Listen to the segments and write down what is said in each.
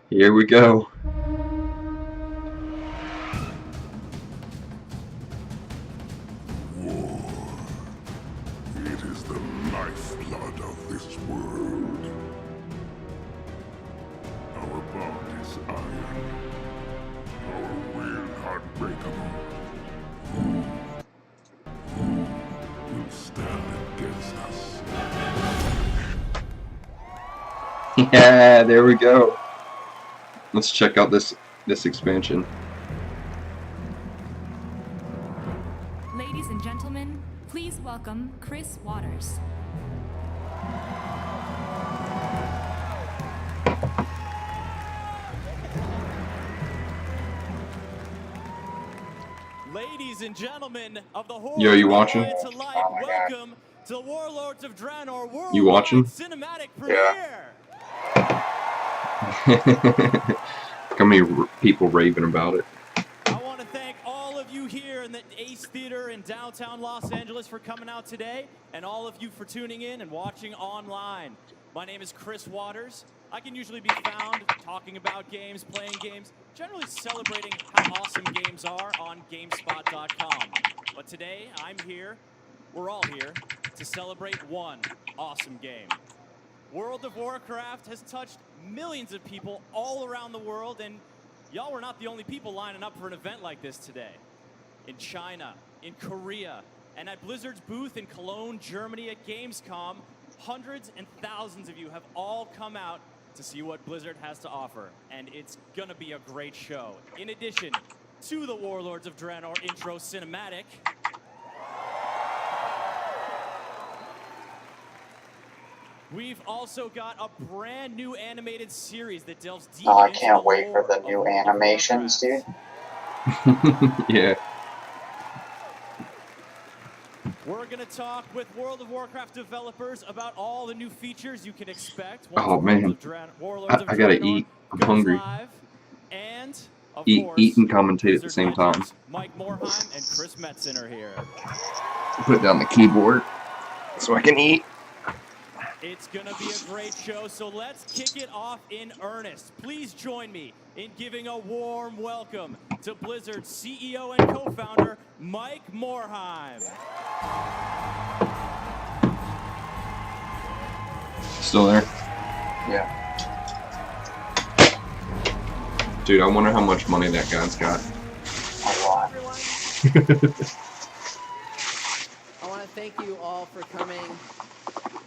Here we go. War. It is the lifeblood of this world. Our bond is iron. Our will unbreakable. Who will stand against us? Yeah, there we go. Let's check out this expansion. Ladies and gentlemen, please welcome Chris Waters. Ladies and gentlemen of the horror Yo, you watching? to life, welcome to the Warlords of Draenor Worldwide You watching? Cinematic Premiere. How many people raving about it? I want to thank all of you here in the Ace Theater in downtown Los Angeles for coming out today, and all of you for tuning in and watching online. My name is Chris Waters. I can usually be found talking about games, playing games, generally celebrating how awesome games are on GameSpot.com. But today, I'm here, we're all here, to celebrate one awesome game. World of Warcraft has touched millions of people all around the world, and y'all were not the only people lining up for an event like this today. In China, in Korea, and at Blizzard's booth in Cologne, Germany at Gamescom, hundreds and thousands of you have all come out to see what Blizzard has to offer, and it's gonna be a great show. In addition to the Warlords of Draenor intro cinematic, we've also got a brand new animated series that delves deep Oh, I into can't the wait for lore the of new World of animations, Warcraft. dude. Yeah. We're going to talk with World of Warcraft developers about all the new features you can expect. Oh, man. Warlords of I gotta Draenor eat. I'm goes hungry. live. And, of Eat course, and commentate at the Blizzard same time. legends Mike Morheim and Chris Metzen are here. Put down the keyboard so I can eat. It's going to be a great show, so let's kick it off in earnest. Please join me in giving a warm welcome to Blizzard's CEO and co-founder, Mike Morheim. Still there? Yeah. Dude, I wonder how much money that guy's got. A lot. I want to thank you all for coming.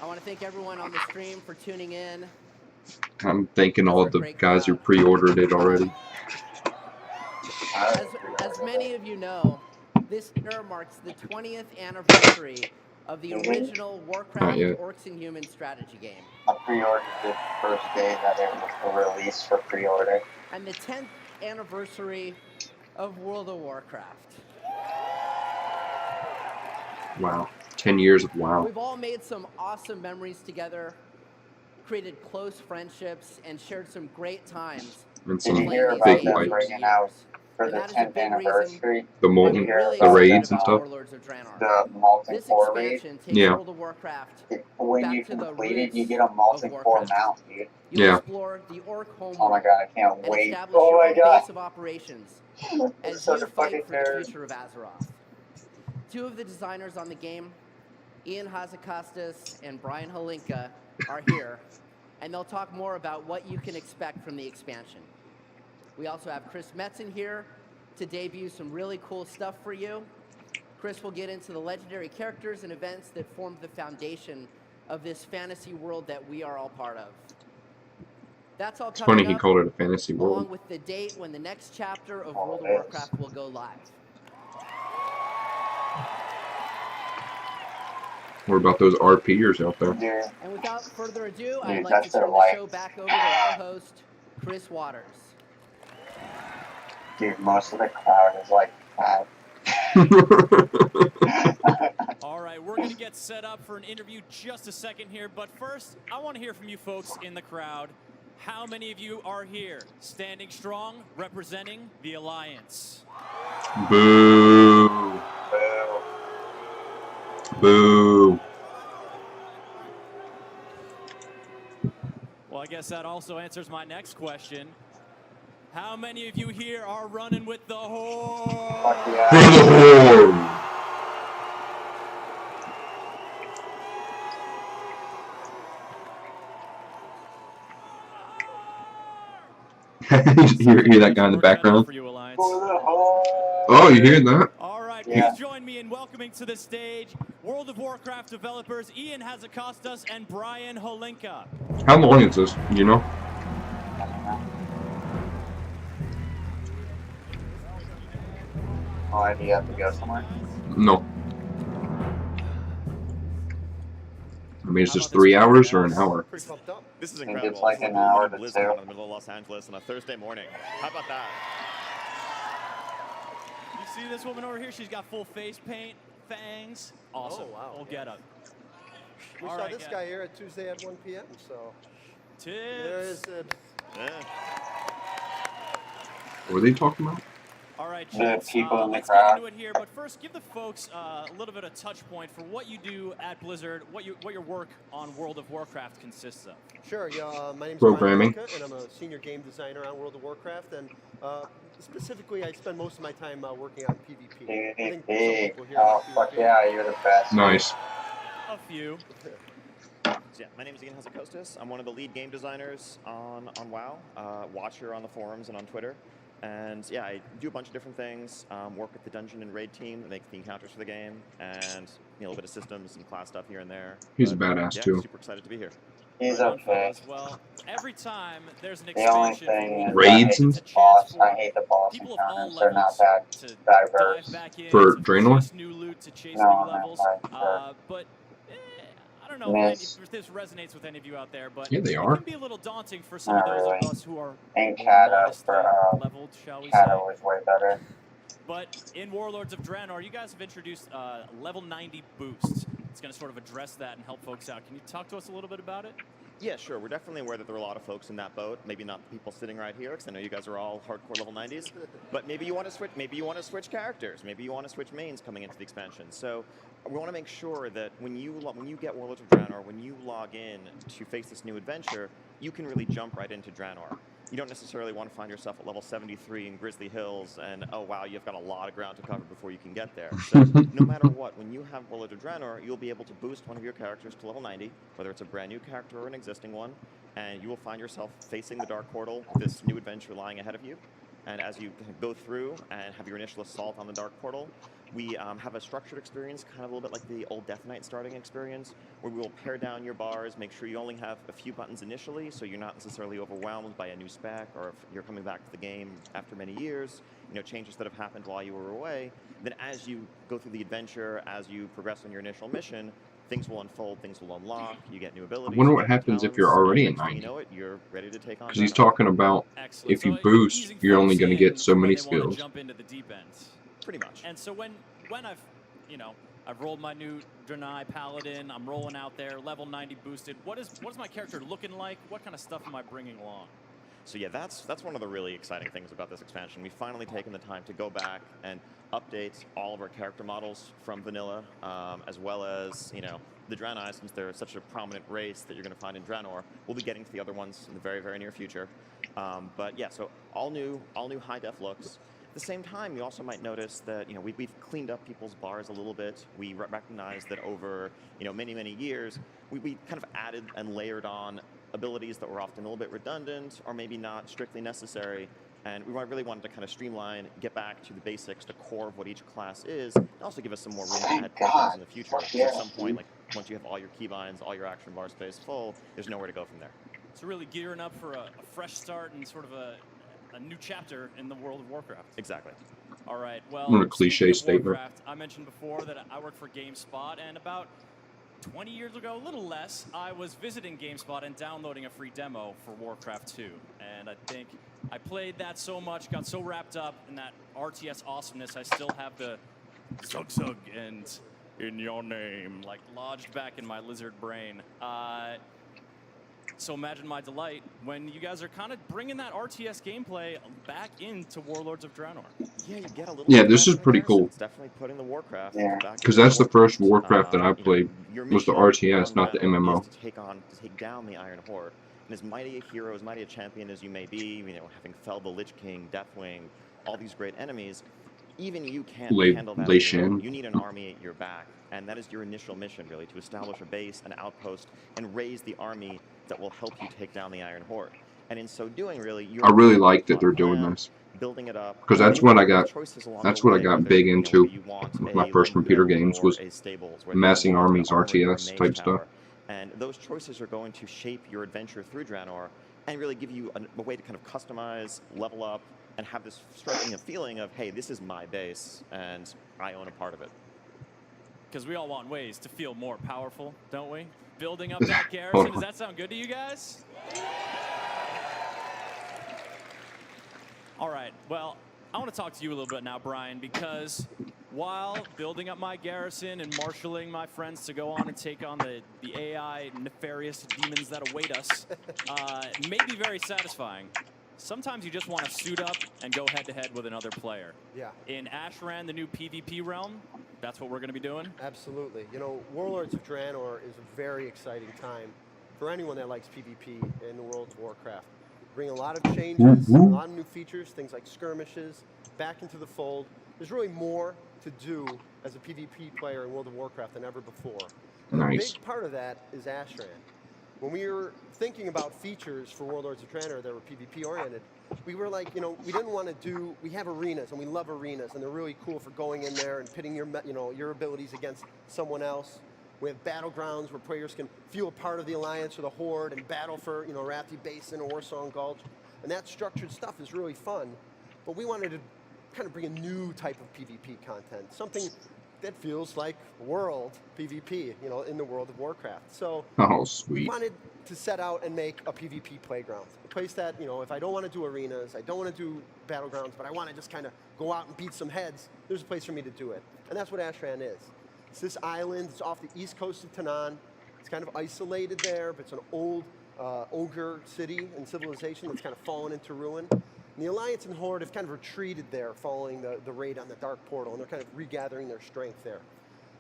I want to thank everyone on the stream for tuning in. I'm thanking all the guys who pre-ordered it already. As many of you know, this year marks the 20th anniversary of the original Warcraft yet. Orcs and Humans strategy game. I pre-ordered it the first day that it was released for pre-order. And the 10th anniversary of World of Warcraft. Wow. 10 years of WoW. We've all made some awesome memories together, created close friendships, and shared some great times. And Did some you hear big about them wipes. bringing out for And the that is a 10th big anniversary? The I'm molten, really the excited raids and about stuff. Warlords of Draenor. The molten This core raid. expansion takes Yeah. World of Warcraft When back you to the complete it, you roots get a molten of core Warcraft. mount, dude. You'll Yeah. explore the Orc homeworld Oh my god, I can't and wait. establish Oh your my own god. base of operations as Such you a fight fucking for the nerd. future of Azeroth. Two of the designers on the game, Ian Hazakostas and Brian Halinka, are here, and they'll talk more about what you can expect from the expansion. We also have Chris Metzen here to debut some really cool stuff for you. Chris will get into the legendary characters and events that formed the foundation of this fantasy world that we are all part of. That's all It's coming funny he up, called it a fantasy along world. with the date when the next chapter of Oh, World of it is. Warcraft will go live. What about those RPers out there? Dude, And without further ado, Dude, I'd like to that's their turn the life. show back over to our host, Chris Waters. dude, most of the crowd is like that. All right, we're going to get set up for an interview just a second here, but first, I want to hear from you folks in the crowd. How many of you are here, standing strong, representing the Alliance? Boo. Boo. Boo. Well, I guess that also answers my next question. How many of you here are running with the Horde? Fuck For yeah. the Horde! you hear that guy in the background? For you, Alliance. For the whole. Oh, you hear that? All right, Yeah. please join me in welcoming to the stage World of Warcraft developers Ian Hazakostas and Brian Holinka. How long is this? Do you know? Oh, do you have to go somewhere? No. I mean, is this 3 hours or an hour? Pretty pumped up. This is think incredible. it's like We're an living hour in to Blizzard two. in the middle of Los Angeles on a Thursday morning. How about that? You see this woman over here? She's got full face paint, fangs. Awesome. Oh, wow. Full getup. We All saw right, this yeah. guy here at Tuesday at 1 p.m. So there is Tips. Yeah. What were they talking about? All right, The gents, people in the let's crowd. get into it here. But first, give the folks a little bit of touch point for what you do at Blizzard, what your work on World of Warcraft consists of. Sure. Yeah. My name's Programming. Brian Holinka, and I'm a senior game designer on World of Warcraft. And specifically, I spend most of my time working on PvP. I think some PvP. people here Oh, know fuck PvP. yeah, you're the best. Nice. A few. So yeah, my name is Ian Hazakostas. I'm one of the lead game designers on WoW. Watcher on the forums and on Twitter. And yeah, I do a bunch of different things. Work with the dungeon and raid team that makes the encounters for the game, and a little bit of systems and class stuff here and there. He's a But, badass, yeah, too. Super excited to be here. He's Right on, okay. fellas. Well, every time there's an The only expansion, thing is, Raids I and- hate the boss. I hate the boss people of all encounters. They're not levels that to diverse. dive back in, For to Draenor? chase new loot, to chase No, new no, levels. no, But I don't know if this resonates with any of you out there, but Yeah, they it are. can be a little daunting for some Not of those really. of us who are Ain't more Cat modestly leveled, shall we say. Cat was way better. But in Warlords of Draenor, you guys have introduced level 90 boost. It's going to sort of address that and help folks out. Can you talk to us a little bit about it? Yeah, sure. We're definitely aware that there are a lot of folks in that boat. Maybe not the people sitting right here, because I know you guys are all hardcore level 90s. But maybe you want to switch. Maybe you want to switch characters. Maybe you want to switch mains coming into the expansion. So we want to make sure that when you get Warlords of Draenor, when you log in to face this new adventure, you can really jump right into Draenor. You don't necessarily want to find yourself at level 73 in Grizzly Hills and, oh wow, you've got a lot of ground to cover before you can get there. So no matter what, when you have Warlords of Draenor, you'll be able to boost one of your characters to level 90, whether it's a brand new character or an existing one, and you will find yourself facing the Dark Portal, this new adventure lying ahead of you. And as you go through and have your initial assault on the Dark Portal, we have a structured experience, kind of a little bit like the old Death Knight starting experience, where we will pare down your bars, make sure you only have a few buttons initially, so you're not necessarily overwhelmed by a new spec, or if you're coming back to the game after many years, changes that have happened while you were away. Then as you go through the adventure, as you progress on your initial mission, things will unfold, things will unlock, you get new abilities. I wonder you what get happens if talents, you're already and at next thing 90. You know it, you're ready to take on Because he's Draenor. talking about Excellent. if you So, boost, easing you're only folks going to get in so when many they wanna skills. jump into the deep end. Pretty much. And so when I've rolled my new Draenor Paladin, I'm rolling out there, level 90 boosted. What is my character looking like? What kind of stuff am I bringing along? So yeah, that's one of the really exciting things about this expansion. We've finally taken the time to go back and update all of our character models from vanilla, as well as the Draenei, since they're such a prominent race that you're going to find in Draenor. We'll be getting to the other ones in the very, very near future. But yeah, so all new high def looks. At the same time, you also might notice that we've cleaned up people's bars a little bit. We recognize that over many years, we kind of added and layered on abilities that were often a little bit redundant or maybe not strictly necessary. And we really wanted to kind of streamline, get back to the basics, the core of what each class is, and also give us some more room to add features in the future. So at some point, once you have all your keybinds, all your action bar space full, there's nowhere to go from there. So really gearing up for a fresh start and sort of a new chapter in the World of Warcraft. Exactly. All right, well, What a cliche speaking of statement. Warcraft, I mentioned before that I work for GameSpot, and about 20 years ago, a little less, I was visiting GameSpot and downloading a free demo for Warcraft 2. And I think I played that so much, got so wrapped up in that RTS awesomeness, I still have the zug and in your name, like lodged back in my lizard brain. So imagine my delight when you guys are kind of bringing that RTS gameplay back into Warlords of Draenor. Yeah, you get a little Yeah, bit this of is pretty that cool. It's definitely putting the Warcraft Yeah. back Because into that's the first Warcraft. Warcraft that I played, your was the mission RTS, on not the Draenor MMO. is to take down the Iron Horde. And as mighty a hero, as mighty a champion as you may be, you know, having felled the Lich King, Deathwing, all these great enemies, even you can't handle that on your own. You need an army at your back, and that is your initial mission, really, to establish a base, an outpost, and raise the army that will help you take down the Iron Horde. And in so doing, really, you're I really like that they're doing this, building it up, because that's what I got. That's what I got big into with my first computer games, was amassing armies, RTS type stuff. And those choices are going to shape your adventure through Draenor and really give you a way to kind of customize, level up, and have this striking a feeling of, hey, this is my base, and I own a part of it. Because we all want ways to feel more powerful, don't we? Building up that garrison, does that sound good to you guys? All right, well, I want to talk to you a little bit now, Brian, because while building up my garrison and marshaling my friends to go on and take on the AI nefarious demons that await us may be very satisfying. Sometimes you just want to suit up and go head-to-head with another player. Yeah. In Ashran, the new PvP realm, that's what we're going to be doing? Absolutely. You know, Warlords of Draenor is a very exciting time for anyone that likes PvP in the World of Warcraft. Bring a lot of changes, a lot of new features, things like skirmishes, back into the fold. There's really more to do as a PvP player in World of Warcraft than ever before. And a big part of that is Ashran. When we were thinking about features for Warlords of Draenor that were PvP oriented, we were like, you know, we didn't want to do, we have arenas and we love arenas and they're really cool for going in there and pitting your, you know, your abilities against someone else. We have battlegrounds where players can feel a part of the Alliance or the Horde and battle for, you know, Rathi Basin or Warsong Gulch. And that structured stuff is really fun. But we wanted to kind of bring a new type of PvP content, something that feels like world PvP, you know, in the World of Warcraft. So we wanted to set out and make a PvP playground, a place that, you know, if I don't want to do arenas, I don't want to do battlegrounds, but I want to just kind of go out and beat some heads, there's a place for me to do it. And that's what Ashran is. It's this island, it's off the east coast of Tanaan. It's kind of isolated there, but it's an old ogre city and civilization that's kind of fallen into ruin. And the Alliance and Horde have kind of retreated there following the raid on the Dark Portal, and they're kind of regathering their strength there.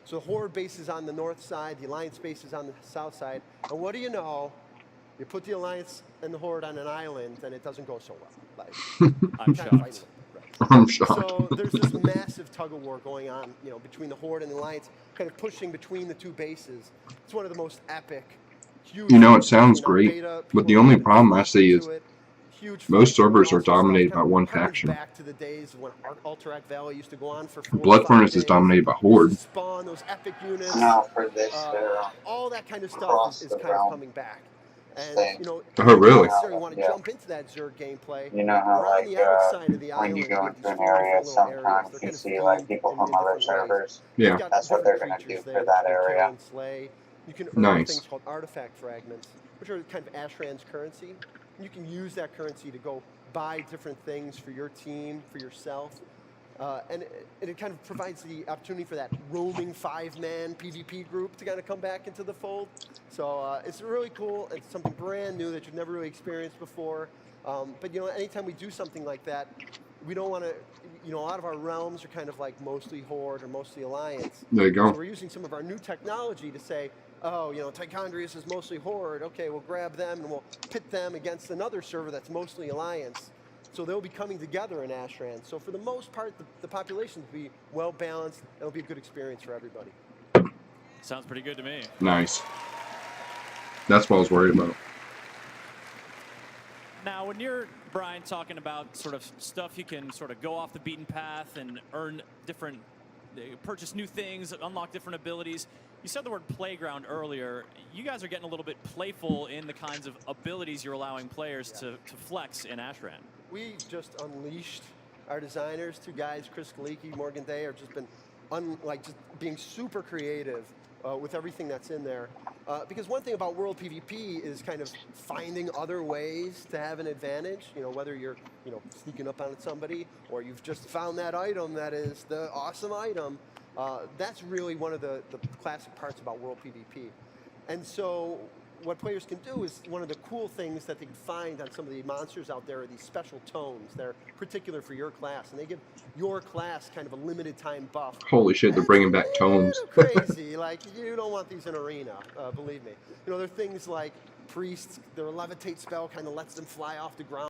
So the Horde base is on the north side, the Alliance base is on the south side, and what do you know? You put the Alliance and the Horde on an island, and it doesn't go so well. Like, I'm shocked. I'm shocked. So there's this massive tug-of-war going on, you know, between the Horde and the Alliance, kind of pushing between the two bases. It's one of the most epic, huge... You know, it sounds great, but the only problem I see is most servers are dominated by one faction. Back to the days when Alterac Valley used to go on for 4 Blood Furnace is dominated by Horde. Spawn those epic units. No, for this, all that kind of stuff is kind of coming back. And, you know, oh, really? You want to jump into that Zerg gameplay. You know how, like, when you go into an area, sometimes you see, like, people from other servers. Yeah. That's what they're going to do for that area. You can earn things called artifact fragments, which are kind of Ashran's currency. You can use that currency to go buy different things for your team, for yourself. And it kind of provides the opportunity for that roaming 5-man PvP group to kind of come back into the fold. So it's really cool. It's something brand new that you've never really experienced before. But, you know, anytime we do something like that, we don't want to, you know, a lot of our realms are kind of like mostly Horde or mostly Alliance. There you go. So we're using some of our new technology to say, oh, you know, Tichondrius is mostly Horde. Okay, we'll grab them and we'll pit them against another server that's mostly Alliance. So they'll be coming together in Ashran. So for the most part, the population will be well balanced. It'll be a good experience for everybody. Sounds pretty good to me. Nice. That's what I was worried about. Now, when you're, Brian, talking about sort of stuff you can sort of go off the beaten path and earn different, purchase new things, unlock different abilities. You said the word playground earlier. You guys are getting a little bit playful in the kinds of abilities you're allowing players to flex in Ashran. We just unleashed our designers, 2 guys, Chris Galicki, Morgan Day, have just been just being super creative with everything that's in there. Because one thing about World PvP is kind of finding other ways to have an advantage, you know, whether you're, you know, sneaking up on somebody or you've just found that item that is the awesome item. That's really one of the classic parts about World PvP. And so what players can do is one of the cool things that they can find on some of the monsters out there are these special tones. They're particular for your class, and they give your class kind of a limited time buff. Holy shit, they're bringing back tones. Crazy, like you don't want these in arena, believe me. You know, there are things like priests, their levitate spell kind of lets them fly off the ground.